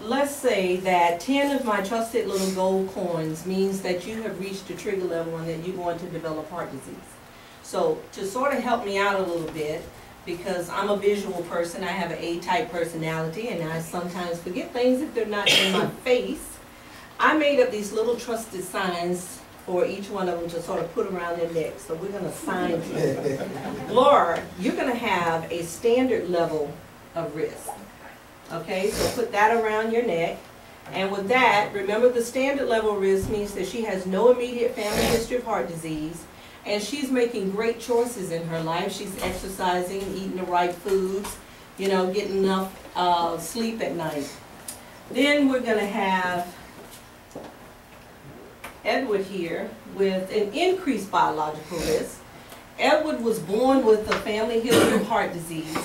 let's say that 10 of my trusted little gold coins means that you have reached a trigger level and that you're going to develop heart disease. So to sort of help me out a little bit, because I'm a visual person, I have an A-type personality, and I sometimes forget things if they're not in my face, I made up these little trusted signs for each one of them to sort of put around their neck. So we're going to sign you. Laura, you're going to have a standard level of risk. Okay, so put that around your neck. And with that, remember the standard level of risk means that she has no immediate family history of heart disease, and she's making great choices in her life. She's exercising, eating the right foods, you know, getting enough sleep at night. Then we're going to have Edward here with an increased biological risk. Edward was born with a family history of heart disease,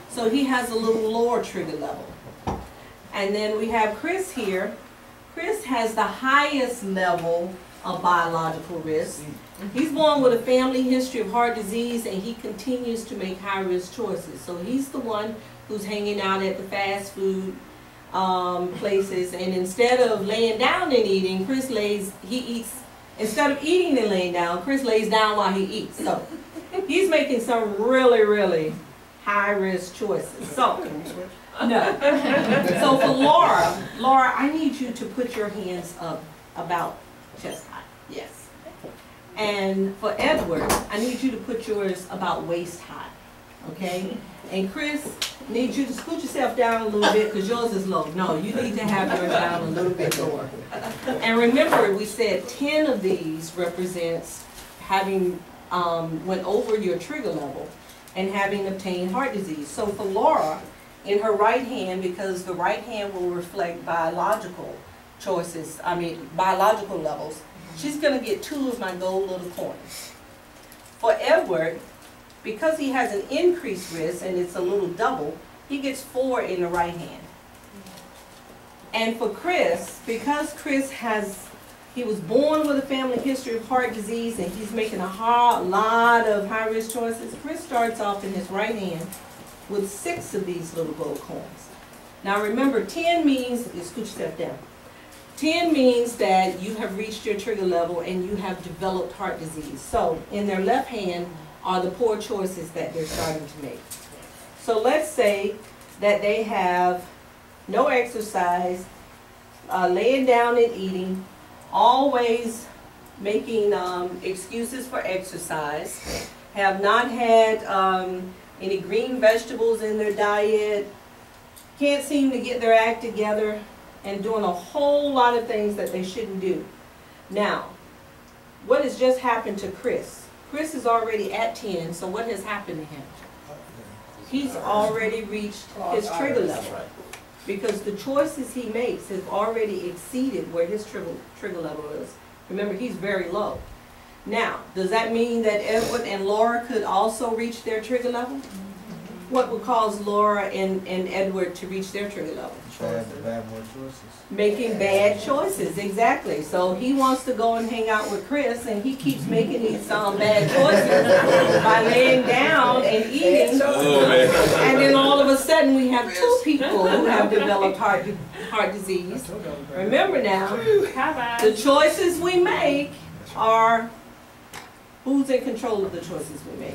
so he has a little lower trigger level. And then we have Chris here. Chris has the highest level of biological risk. He's born with a family history of heart disease, and he continues to make high-risk choices. So he's the one who's hanging out at the fast food places, and instead of laying down and eating, instead of eating and laying down, Chris lays down while he eats. So he's making some really, really high-risk choices. So, no. So for Laura, I need you to put your hands up about chest high. Yes. And for Edward, I need you to put yours about waist high. Okay? And Chris, I need you to scoot yourself down a little bit because yours is low. No, you need to have yours down a little bit lower. And remember, we said 10 of these represents having went over your trigger level and having obtained heart disease. So for Laura, in her right hand, because the right hand will reflect biological choices, biological levels, she's going to get 2 of my gold little coins. For Edward, because he has an increased risk and it's a little double, he gets 4 in the right hand. And for Chris, because he was born with a family history of heart disease and he's making a lot of high-risk choices, Chris starts off in his right hand with 6 of these little gold coins. Now remember, 10 means, scoot yourself down. 10 means that you have reached your trigger level and you have developed heart disease. So in their left hand are the poor choices that they're starting to make. So let's say that they have no exercise, laying down and eating, always making excuses for exercise, have not had any green vegetables in their diet, can't seem to get their act together, and doing a whole lot of things that they shouldn't do. Now, what has just happened to Chris? Chris is already at 10, so what has happened to him? He's already reached his trigger level, because the choices he makes have already exceeded where his trigger level is. Remember, he's very low. Now, does that mean that Edward and Laura could also reach their trigger level? What would cause Laura and Edward to reach their trigger level? Bad more choices. Making bad choices, exactly. So he wants to go and hang out with Chris, and he keeps making these bad choices by laying down and eating. And then all of a sudden we have 2 people who have developed heart disease. Remember now, the choices we make are, who's in control of the choices we make?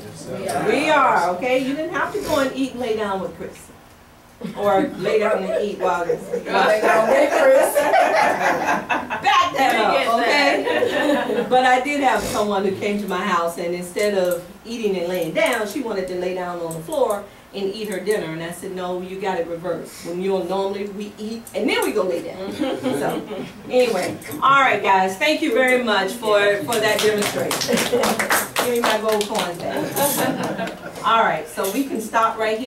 We are, okay? You didn't have to go and eat and lay down with Chris. Or lay down and eat while lay down with Chris. Back that up, okay? But I did have someone who came to my house, and instead of eating and laying down, she wanted to lay down on the floor and eat her dinner. And I said, no, you got it reversed. When we eat and then we go lay down. So anyway, all right, guys, thank you very much for that demonstration. Give me my gold coins back. All right, so we can stop right here.